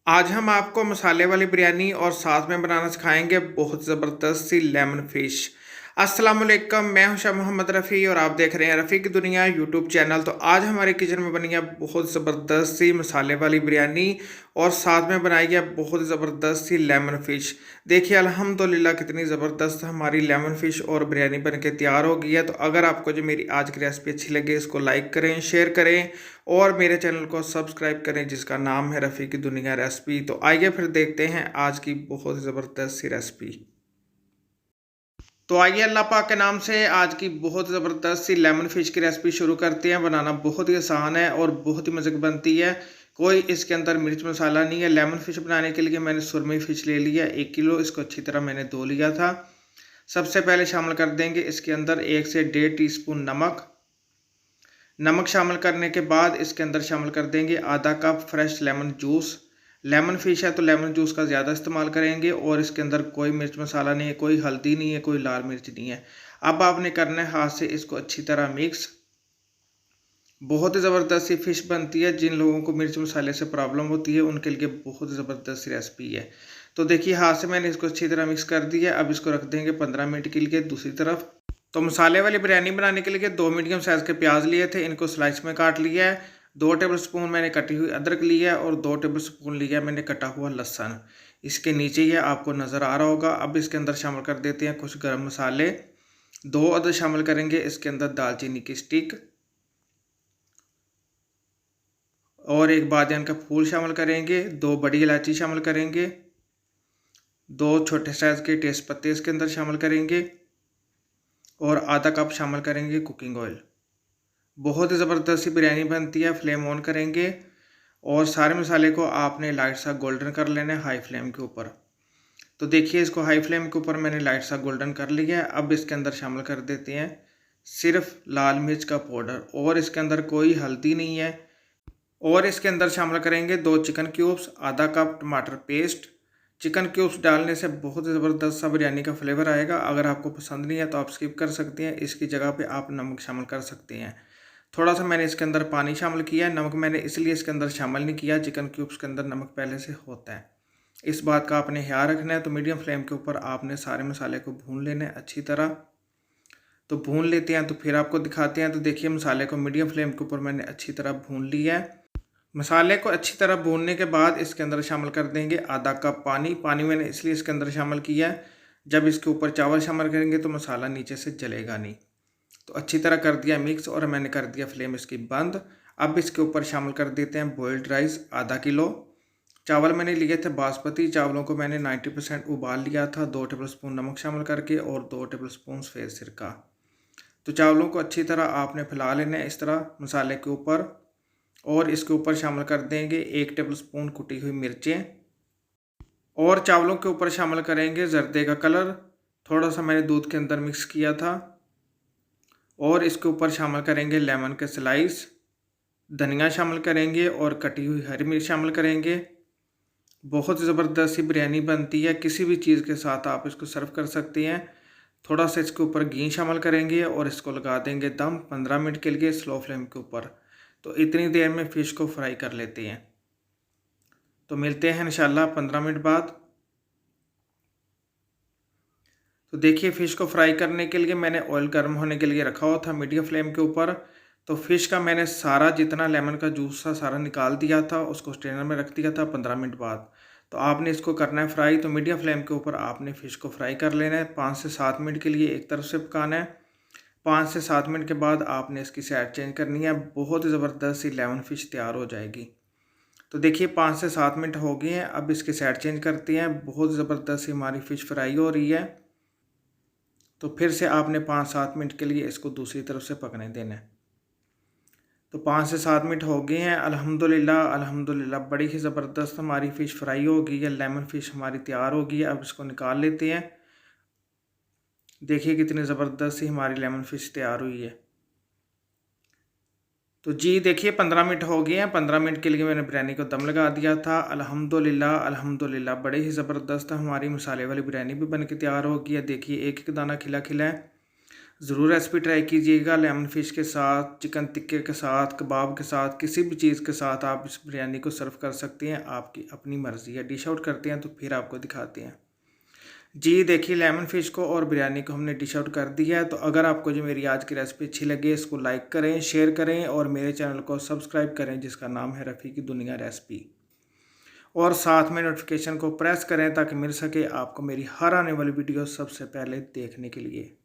आज हम आपको मसाले वाली बिरयानी और साथ में बनाना सिखाएंगे बहुत ज़बरदस्त सी लेमन फ़िश। अस्सलाम वालेकुम, मैं हूं शाह मोहम्मद रफ़ी और आप देख रहे हैं रफ़ी की दुनिया यूट्यूब चैनल। तो आज हमारे किचन में बनी है बहुत ज़बरदस्त सी मसाले वाली बिरयानी और साथ में बनाई है बहुत ज़बरदस्त सी लेमन फ़िश। देखिए अल्हम्दुलिल्लाह कितनी ज़बरदस्त हमारी लेमन फ़िश और बिरयानी बन के तैयार हो गई है। तो अगर आपको जो मेरी आज की रेसिपी अच्छी लगे इसको लाइक करें, शेयर करें और मेरे चैनल को सब्सक्राइब करें जिसका नाम है रफ़ी की दुनिया रेसिपी। तो आइए फिर देखते हैं आज की बहुत ज़बरदस्त सी रेसिपी। तो आइए अल्लाह पाक के नाम से आज की बहुत ज़बरदस्त सी लेमन फ़िश की रेसिपी शुरू करते हैं। बनाना बहुत ही आसान है और बहुत ही मज़े की बनती है। कोई इसके अंदर मिर्च मसाला नहीं है। लेमन फ़िश बनाने के लिए मैंने सुरमई फ़िश ले लिया 1 किलो, इसको अच्छी तरह मैंने धो लिया था। सबसे पहले शामिल कर देंगे इसके अंदर 1 से 1.5 टीस्पून नमक। नमक शामिल करने के बाद इसके अंदर शामिल कर देंगे आधा cup fresh lemon juice. Lemon fish है तो लेमन जूस का ज़्यादा इस्तेमाल करेंगे और इसके अंदर कोई मिर्च मसाला नहीं है, कोई हल्दी नहीं है, कोई लाल मिर्च नहीं है। अब आपने करना है हाथ से इसको अच्छी तरह मिक्स। बहुत ही ज़बरदस्त सी फ़िश बनती है। जिन लोगों को मिर्च मसाले से प्रॉब्लम होती है उनके लिए बहुत ज़बरदस्त सी रेसिपी है। तो देखिए हाथ से मैंने इसको अच्छी तरह मिक्स कर दिया। अब इसको रख देंगे 15 मिनट के लिए दूसरी तरफ। तो मसाले वाली बिरयानी बनाने के लिए 2 मीडियम साइज़ के प्याज लिए थे, इनको स्लाइस में काट लिया है। 2 टेबलस्पून मैंने कटी हुई अदरक लिया है और 2 टेबलस्पून लिया है मैंने कटा हुआ लहसुन। इसके नीचे ये आपको नज़र आ रहा होगा। अब इसके अंदर शामिल कर देते हैं कुछ गरम मसाले। 2 अदद शामिल करेंगे इसके अंदर दालचीनी की स्टिक और एक बादियान का फूल शामिल करेंगे। 2 बड़ी इलायची शामिल करेंगे। 2 छोटे साइज़ के तेज पत्ते इसके अंदर शामिल करेंगे और आधा कप शामिल करेंगे कुकिंग ऑयल। बहुत ही ज़बरदस्त सी बिरयानी बनती है। फ्लेम ऑन करेंगे और सारे मसाले को आपने लाइट सा गोल्डन कर लेना है हाई फ्लेम के ऊपर। तो देखिए इसको हाई फ्लेम के ऊपर मैंने लाइट सा गोल्डन कर लिया है। अब इसके अंदर शामिल कर देते हैं सिर्फ लाल मिर्च का पाउडर और इसके अंदर कोई हल्दी नहीं है। और इसके अंदर शामिल करेंगे 2 चिकन क्यूब्स, आधा कप टमाटर पेस्ट। चिकन क्यूब्स डालने से बहुत ज़बरदस्त सा बिरयानी का फ्लेवर आएगा। अगर आपको पसंद नहीं है तो आप स्किप कर सकते हैं। इसकी जगह पे आप नमक शामिल कर सकते हैं। थोड़ा सा मैंने इसके अंदर पानी शामिल किया है। नमक मैंने इसलिए इसके अंदर शामिल नहीं किया, चिकन क्यूब्स के अंदर नमक पहले से होता है। इस बात का आपने ख्याल रखना है। तो मीडियम फ्लेम के ऊपर आपने सारे मसाले को भून लेना है अच्छी तरह। तो भून लेते हैं तो फिर आपको दिखाते हैं। तो देखिए मसाले को मीडियम फ्लेम के ऊपर मैंने अच्छी तरह भून लिया है। मसाले को अच्छी तरह भूनने के बाद इसके अंदर शामिल कर देंगे आधा कप पानी। पानी मैंने इसलिए इसके अंदर शामिल किया है, जब इसके ऊपर चावल शामिल करेंगे तो मसाला नीचे से जलेगा नहीं। तो अच्छी तरह कर दिया मिक्स और मैंने कर दिया फ्लेम इसकी बंद। अब इसके ऊपर शामिल कर देते हैं बॉइल्ड राइस आधा किलो। चावल मैंने लिए थे बासमती। चावलों को मैंने 90% उबाल लिया था 2 टेबलस्पून नमक शामिल करके और 2 टेबलस्पून सफ़ेद सिरका। तो चावलों को अच्छी तरह आपने फैला लेना है इस तरह मसाले के ऊपर और इसके ऊपर शामिल कर देंगे 1 टेबलस्पून कुटी हुई मिर्चें और चावलों के ऊपर शामिल करेंगे जर्दे का कलर। थोड़ा सा मैंने दूध के अंदर मिक्स किया था और इसके ऊपर शामिल करेंगे लेमन के स्लाइस। धनिया शामिल करेंगे और कटी हुई हरी मिर्च शामिल करेंगे। बहुत ज़बरदस्त सी बिरयानी बनती है। किसी भी चीज़ के साथ आप इसको सर्व कर सकते हैं। थोड़ा सा इसके ऊपर घी शामिल करेंगे और इसको लगा देंगे दम 15 मिनट के लिए स्लो फ्लेम के ऊपर। तो इतनी देर में फ़िश को फ्राई कर लेते हैं। तो मिलते हैं इंशाल्लाह 15 मिनट बाद। तो देखिए फ़िश को फ्राई करने के लिए मैंने ऑयल गर्म होने के लिए रखा हुआ था मीडियम फ्लेम के ऊपर। तो फ़िश का मैंने सारा जितना लेमन का जूस था सारा निकाल दिया था, उसको स्ट्रेनर में रख दिया था 15 मिनट बाद। तो आपने इसको करना है फ्राई। तो मीडियम फ्लेम के ऊपर आपने फ़िश को फ्राई कर लेना है 5 से 7 मिनट के लिए एक तरफ से पकाना है। 5 से 7 मिनट के बाद आपने इसकी साइड चेंज करनी है। बहुत ही ज़बरदस्त सी लेमन फ़िश तैयार हो जाएगी। तो देखिए 5 से 7 मिनट हो गए हैं। अब इसकी साइड चेंज करते हैं। बहुत ज़बरदस्त सी हमारी फ़िश फ्राई हो रही है। तो फिर से आपने 5-7 मिनट के लिए इसको दूसरी तरफ से पकने देना है। तो 5 से 7 मिनट हो गए हैं। अल्हम्दुलिल्लाह अल्हम्दुलिल्लाह बड़ी ही ज़बरदस्त हमारी फ़िश फ्राई हो गई है। लेमन फ़िश हमारी तैयार हो गई है। अब इसको निकाल लेते हैं। देखिए कितनी ज़बरदस्त सी हमारी लेमन फ़िश तैयार हुई है। तो जी देखिए 15 मिनट हो गए हैं। 15 मिनट के लिए मैंने बिरयानी को दम लगा दिया था। अल्हम्दुलिल्लाह अल्हम्दुलिल्लाह बड़े ही ज़बरदस्त हमारी मसाले वाली बिरयानी भी बन के तैयार हो गई है। देखिए एक एक दाना खिला खिला है। ज़रूर रेसिपी ट्राई कीजिएगा। लेमन फ़िश के साथ, चिकन टिक्के के साथ, कबाब के साथ, किसी भी चीज़ के साथ आप इस बिरयानी को सर्व कर सकते हैं। आपकी अपनी मर्ज़ी है। डिश आउट करते हैं तो फिर आपको दिखाते हैं। जी देखिए, लेमन फ़िश को और बिरयानी को हमने डिश आउट कर दिया है। तो अगर आपको जो मेरी आज की रेसिपी अच्छी लगे, इसको लाइक करें, शेयर करें और मेरे चैनल को सब्सक्राइब करें जिसका नाम है रफ़ी की दुनिया रेसिपी। और साथ में नोटिफिकेशन को प्रेस करें ताकि मिल सके आपको मेरी हर आने वाली वीडियो सबसे पहले देखने के लिए।